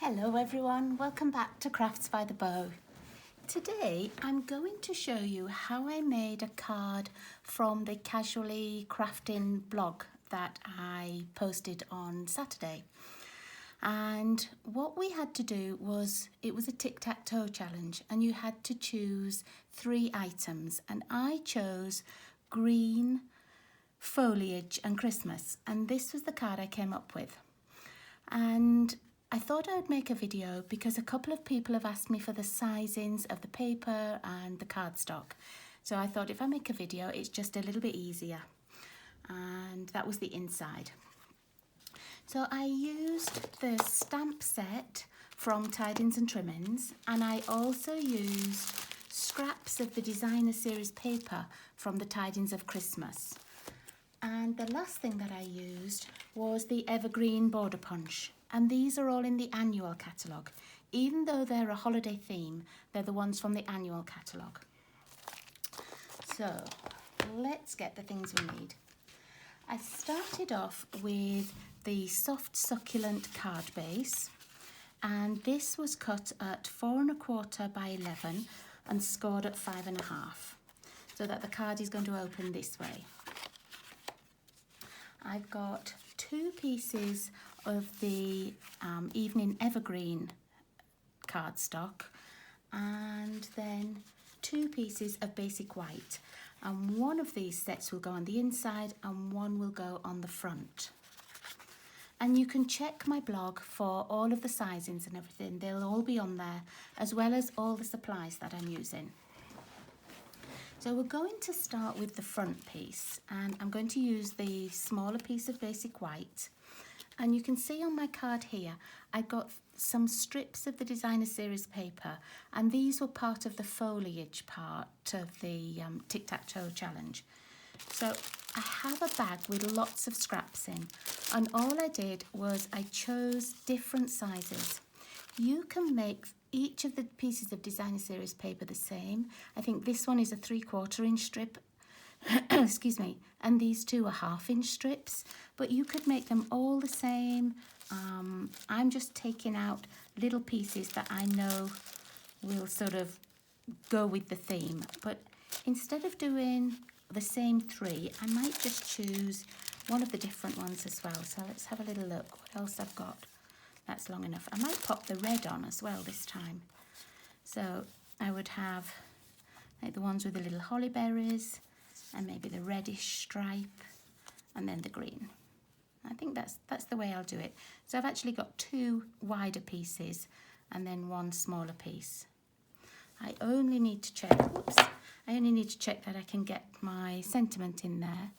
Hello everyone, welcome back to Crafts by the Bow. Today I'm going to show you how I made a card from the Casually Crafting blog that I posted on Saturday. And what we had to do was, it was a Tic Tac Toe challenge and you had to choose 3 items, and I chose green, foliage and Christmas, and this was the card I came up with. And I thought I would make a video because a couple of people have asked me for the sizings of the paper and the cardstock. So I thought if I make a video, it's just a little bit easier. And that was the inside. So I used the stamp set from Tidings and Trimmings, and I also used scraps of the designer series paper from the Tidings of Christmas. And the last thing that I used was the Evergreen border punch. And these are all in the annual catalogue. Even though they're a holiday theme, they're the ones from the annual catalogue. So let's get the things we need. I started off with the soft succulent card base, and this was cut at 4 1/4 by 11 and scored at 5 1/2, so that the card is going to open this way. I've got 2 pieces of the Evening Evergreen cardstock, and then 2 pieces of basic white, and one of these sets will go on the inside and one will go on the front. And you can check my blog for all of the sizings and everything. They'll all be on there, as well as all the supplies that I'm using. So we're going to start with the front piece, and I'm going to use the smaller piece of basic white. And you can see on my card here, I got some strips of the designer series paper, and these were part of the foliage part of the Tic Tac Toe challenge. So I have a bag with lots of scraps in, and all I did was I chose different sizes. You can make each of the pieces of designer series paper the same. I think this one is a 3/4 inch strip, excuse me, and these 2 are 1/2 inch strips, but you could make them all the same. I'm just taking out little pieces that I know will sort of go with the theme, but instead of doing the same 3, I might just choose one of the different ones as well. So let's have a little look what else I've got. That's long enough. I might pop the red on as well this time. So I would have like the ones with the little holly berries, and maybe the reddish stripe, and then the green. I think that's the way I'll do it. So I've actually got 2 wider pieces and then 1 smaller piece. I only need to check, that I can get my sentiment in there.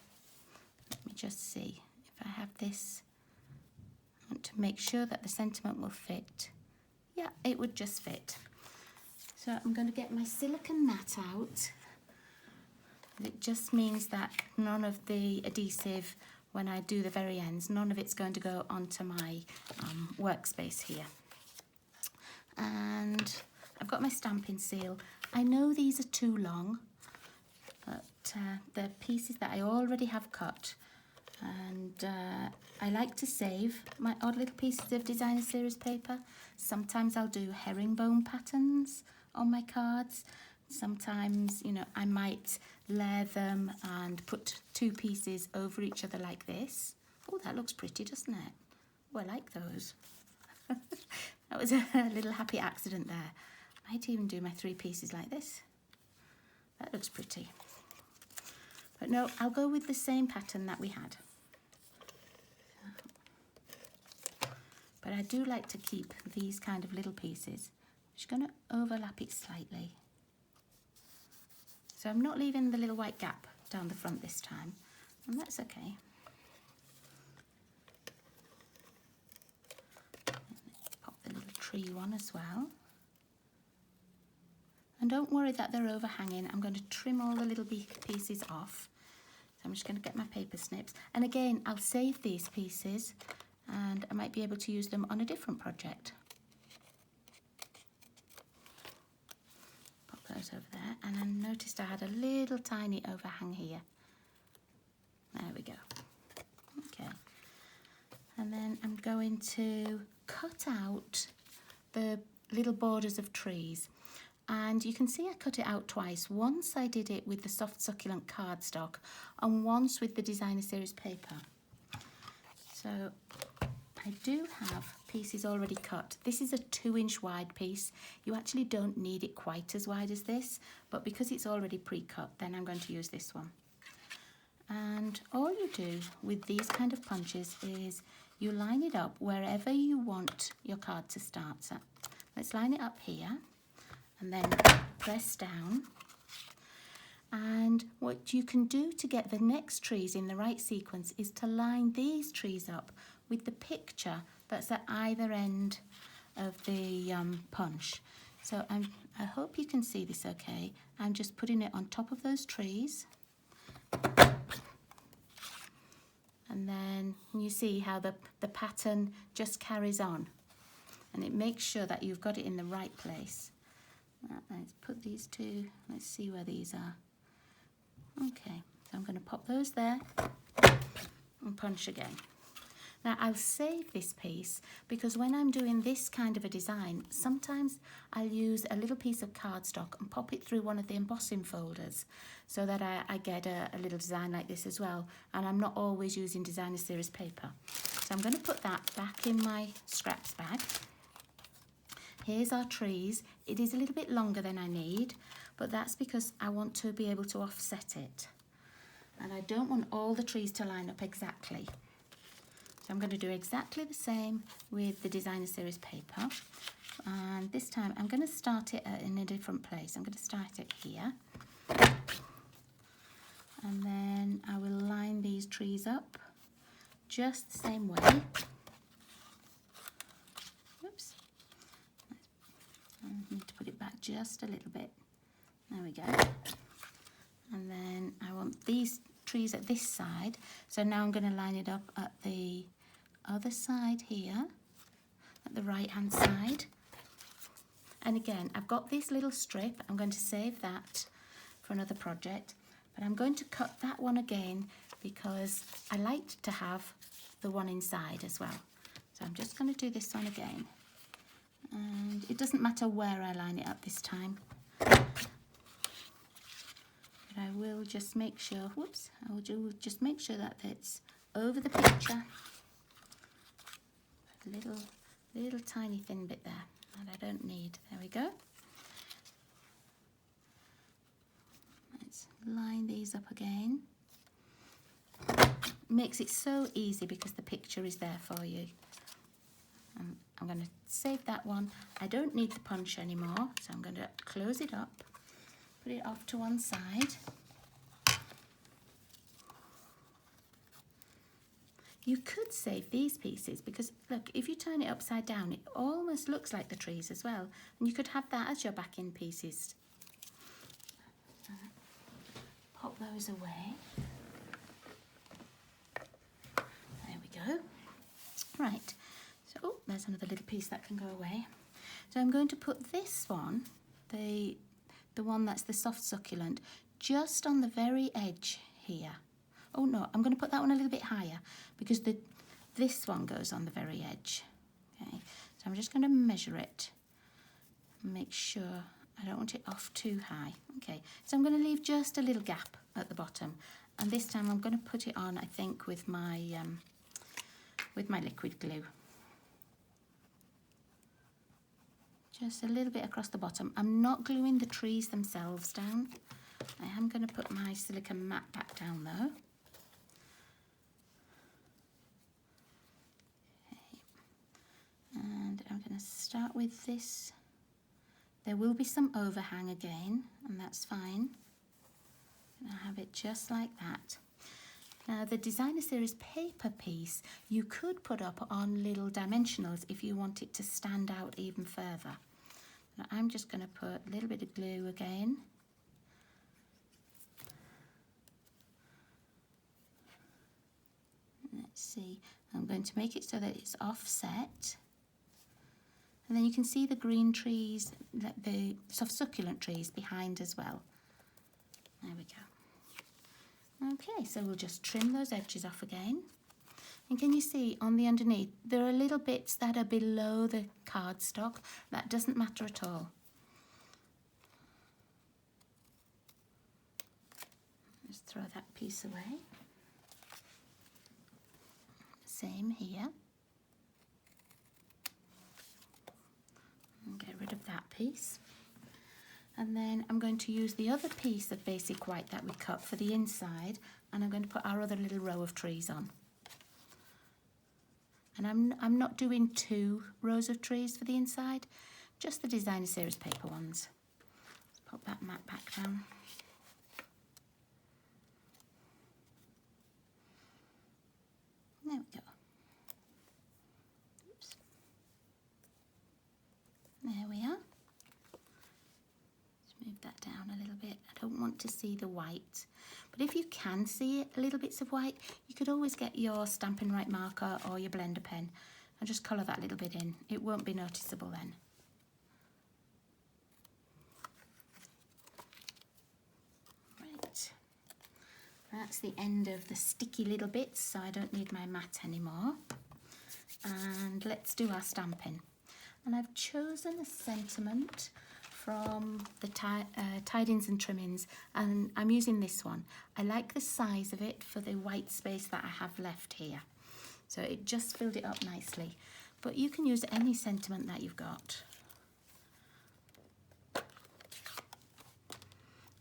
Let me just see if I have this. I want to make sure that the sentiment will fit. Yeah, it would just fit. So I'm going to get my silicone mat out. It just means that none of the adhesive, when I do the very ends, none of it's going to go onto my workspace here. And I've got my stamping seal. I know these are too long, but the pieces that I already have cut, and I like to save my odd little pieces of designer series paper. Sometimes I'll do herringbone patterns on my cards. Sometimes, you know, I might layer them and put 2 pieces over each other like this. Oh, that looks pretty, doesn't it? Oh, I like those. That was a little happy accident there. I might even do my 3 pieces like this. That looks pretty. But no, I'll go with the same pattern that we had. But I do like to keep these kind of little pieces. I'm just going to overlap it slightly. So I'm not leaving the little white gap down the front this time, and that's okay. Let's pop the little tree one as well. And don't worry that they're overhanging. I'm going to trim all the little pieces off. So I'm just going to get my paper snips. And again, I'll save these pieces, and I might be able to use them on a different project. Pop those over there, and I noticed I had a little tiny overhang here. There we go. Okay. And then I'm going to cut out the little borders of trees. And you can see I cut it out twice. Once I did it with the soft succulent cardstock and once with the designer series paper. So I do have pieces already cut. This is a 2-inch wide piece. You actually don't need it quite as wide as this, but because it's already pre-cut, then I'm going to use this one. And all you do with these kind of punches is you line it up wherever you want your card to start. So let's line it up here and then press down. And what you can do to get the next trees in the right sequence is to line these trees up with the picture that's at either end of the punch. So I hope you can see this okay. I'm just putting it on top of those trees. And then you see how the pattern just carries on. And it makes sure that you've got it in the right place. Let's put these two, let's see where these are. Okay, so I'm going to pop those there and punch again. Now I'll save this piece because when I'm doing this kind of a design, sometimes I'll use a little piece of cardstock and pop it through one of the embossing folders so that I get a little design like this as well. And I'm not always using designer series paper. So I'm going to put that back in my scraps bag. Here's our trees. It is a little bit longer than I need, but that's because I want to be able to offset it. And I don't want all the trees to line up exactly. So I'm going to do exactly the same with the designer series paper. And this time I'm going to start it in a different place. I'm going to start it here. And then I will line these trees up just the same way. Oops. I need to put it back just a little bit. There we go. And then I want these trees at this side. So now I'm going to line it up at the other side here, at the right hand side. And again, I've got this little strip. I'm going to save that for another project. But I'm going to cut that one again because I like to have the one inside as well. So I'm just going to do this one again. And it doesn't matter where I line it up this time. But I will just make sure, whoops, I will just make sure that it's over the picture. A little tiny thin bit there that I don't need. There we go. Let's line these up again. Makes it so easy because the picture is there for you. I'm going to save that one. I don't need the punch anymore, so I'm going to close it up, put it off to one side. You could save these pieces because, look, if you turn it upside down, it almost looks like the trees as well. And you could have that as your backing pieces. Pop those away. There we go. Right. So, oh, there's another little piece that can go away. So I'm going to put this one, the one that's the soft succulent, just on the very edge here. Oh no, I'm going to put that one a little bit higher because this one goes on the very edge. Okay, so I'm just going to measure it and make sure I don't want it off too high. Okay, so I'm going to leave just a little gap at the bottom, and this time I'm going to put it on, I think, with my liquid glue. Just a little bit across the bottom. I'm not gluing the trees themselves down. I am going to put my silicone mat back down though. Okay. And I'm going to start with this. There will be some overhang again, and that's fine. I have it just like that. Now the designer series paper piece you could put up on little dimensionals if you want it to stand out even further. Now I'm just going to put a little bit of glue again. Let's see, I'm going to make it so that it's offset. And then you can see the green trees, the soft succulent trees behind as well. There we go. Okay, so we'll just trim those edges off again. And can you see on the underneath, there are little bits that are below the cardstock. That doesn't matter at all. Just throw that piece away. Same here. And get rid of that piece. And then I'm going to use the other piece of basic white that we cut for the inside, and I'm going to put our other little row of trees on. And I'm not doing 2 rows of trees for the inside, just the designer series paper ones. Let's pop that mat back down. There we go. Oops. There we are. Let's move that down a little bit. I don't want to see the white. But if you can see it, little bits of white, you could always get your Stampin' Right marker or your blender pen and just colour that little bit in. It won't be noticeable then. Right, that's the end of the sticky little bits, so I don't need my mat anymore. And let's do our stamping. And I've chosen a sentiment from the Tidings and Trimmings, and I'm using this one. I like the size of it for the white space that I have left here. So it just filled it up nicely. But you can use any sentiment that you've got.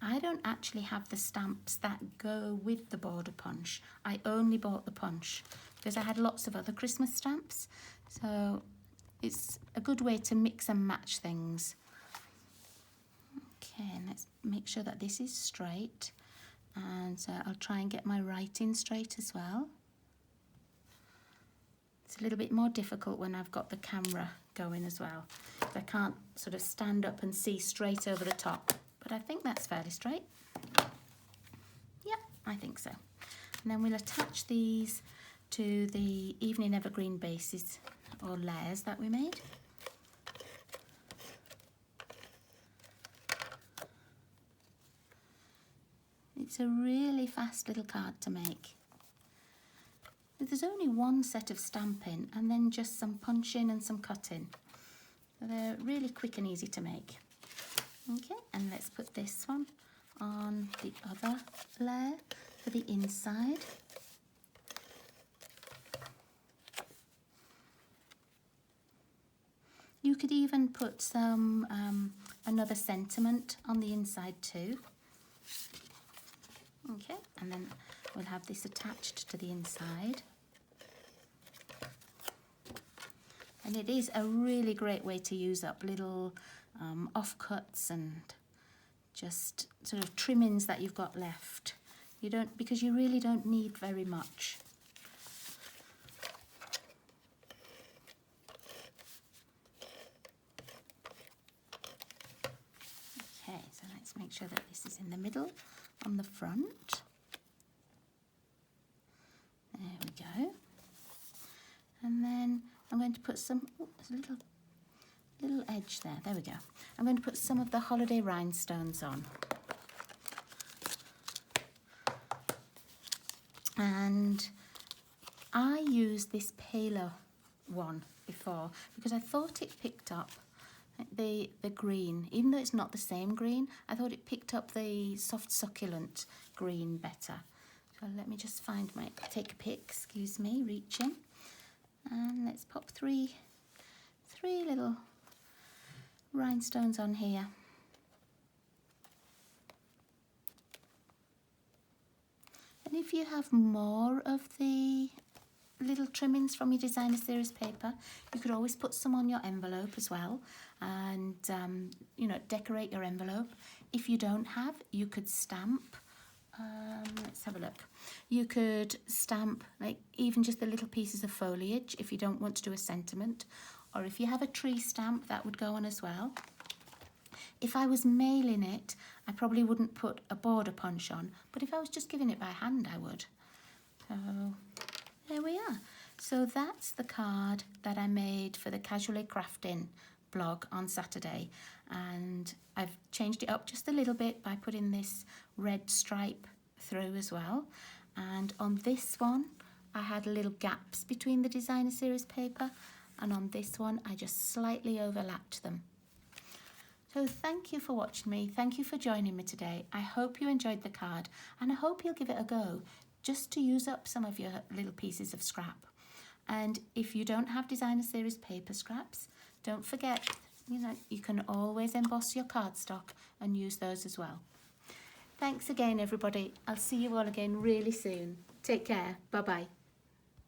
I don't actually have the stamps that go with the border punch. I only bought the punch because I had lots of other Christmas stamps. So it's a good way to mix and match things. Okay, and let's make sure that this is straight, and I'll try and get my writing straight as well. It's a little bit more difficult when I've got the camera going as well. I can't sort of stand up and see straight over the top, but I think that's fairly straight. Yep, I think so. And then we'll attach these to the evening evergreen bases or layers that we made. It's a really fast little card to make. There's only one set of stamping and then just some punching and some cutting. So they're really quick and easy to make. Okay, and let's put this one on the other layer for the inside. You could even put some another sentiment on the inside too. Okay, and then we'll have this attached to the inside. And it is a really great way to use up little offcuts and just sort of trimmings that you've got left. Because you really don't need very much. Okay, so let's make sure that this is in the middle on the front. There we go. And then I'm going to put some, there's a little edge there. There we go. I'm going to put some of the holiday rhinestones on. And I used this paler one before because I thought it picked up the green. Even though it's not the same green, I thought it picked up the soft succulent green better. So let me just find take a pic, excuse me, reaching. And let's pop three little rhinestones on here. And if you have more of the little trimmings from your designer series paper, you could always put some on your envelope as well, and you know, decorate your envelope. If you don't have, you could stamp. Let's have a look. You could stamp like even just the little pieces of foliage if you don't want to do a sentiment, or if you have a tree stamp, that would go on as well. If I was mailing it, I probably wouldn't put a border punch on, but if I was just giving it by hand, I would. So there we are. So that's the card that I made for the Casually Crafting blog on Saturday, and I've changed it up just a little bit by putting this red stripe through as well. And on this one, I had little gaps between the designer series paper, and on this one I just slightly overlapped them. So thank you for watching me, thank you for joining me today. I hope you enjoyed the card, and I hope you'll give it a go just to use up some of your little pieces of scrap. And if you don't have designer series paper scraps, don't forget, you can always emboss your cardstock and use those as well. Thanks again, everybody. I'll see you all again really soon. Take care. Bye-bye.